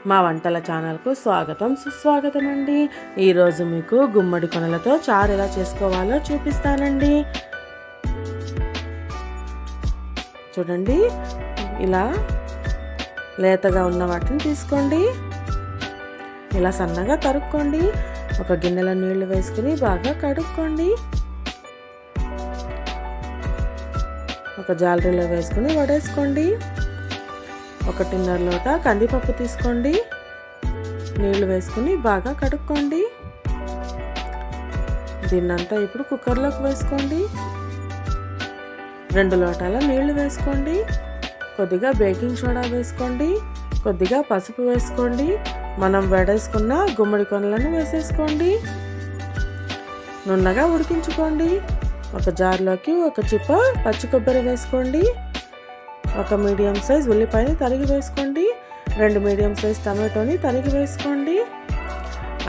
మా వంటల ఛానల్కు స్వాగతం సుస్వాగతం అండి. ఈరోజు మీకు గుమ్మడి కొనలతో చారు ఎలా చేసుకోవాలో చూపిస్తానండి. చూడండి, ఇలా లేతగా ఉన్న వాటిని తీసుకోండి. ఇలా సన్నగా తరుక్కోండి. ఒక గిన్నెలో నీళ్లు వేసుకుని బాగా కడుక్కోండి. ఒక జాలరీలో వేసుకుని వడేసుకోండి. 1.5 లోట కందిపప్పు తీసుకోండి. నీళ్లు వేసుకుని బాగా కడుక్కోండి. దీన్నంతా ఇప్పుడు కుక్కర్లోకి వేసుకోండి. 2 లోటాల నీళ్లు వేసుకోండి. కొద్దిగా బేకింగ్ సోడా వేసుకోండి. కొద్దిగా పసుపు వేసుకోండి. మనం వడేసుకున్న గుమ్మడి కొనలను వేసేసుకోండి. నున్నగా ఉడికించుకోండి. ఒక జార్లోకి ఒక చిప్ప పచ్చి కొబ్బరి వేసుకోండి. ఒక మీడియం సైజ్ ఉల్లిపాయని తరిగి వేసుకోండి. 2 మీడియం సైజ్ టమాటోని తరిగి వేసుకోండి.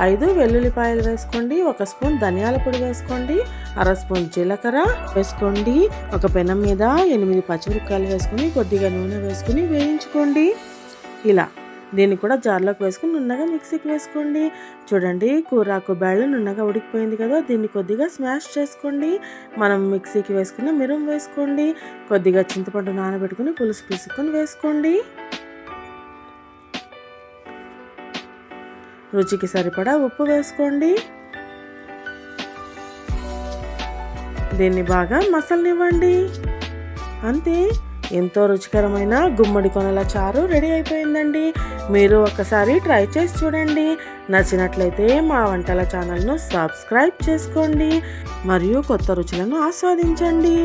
5 వెల్లుల్లిపాయలు వేసుకోండి. 1 స్పూన్ ధనియాల పొడి వేసుకోండి. 1/2 స్పూన్ జీలకర్ర వేసుకోండి. ఒక పెనం మీద 8 పచ్చిమిరపకాయలు వేసుకుని కొద్దిగా నూనె వేసుకుని వేయించుకోండి. ఇలా దీన్ని కూడా జార్లోకి వేసుకుని నున్నగా మిక్సీకి వేసుకోండి. చూడండి, కూరాకు బ్యాళ్ళు నున్నగా ఉడికిపోయింది కదా. దీన్ని కొద్దిగా స్మాష్ చేసుకోండి. మనం మిక్సీకి వేసుకున్న మిరం వేసుకోండి. కొద్దిగా చింతపండు నానబెట్టుకుని పులుసు పీసుకొని వేసుకోండి. రుచికి సరిపడా ఉప్పు వేసుకోండి. దీన్ని బాగా మసలనివ్వండి. అంతే, ఎంతో రుచికరమైన గుమ్మడి కొనల చారు రెడీ అయిపోయిందండి. మీరు ఒకసారి ట్రై చేసి చూడండి. నచ్చినట్లయితే మా వంటల ఛానల్ను సబ్స్క్రైబ్ చేసుకోండి మరియు కొత్త రుచులను ఆస్వాదించండి.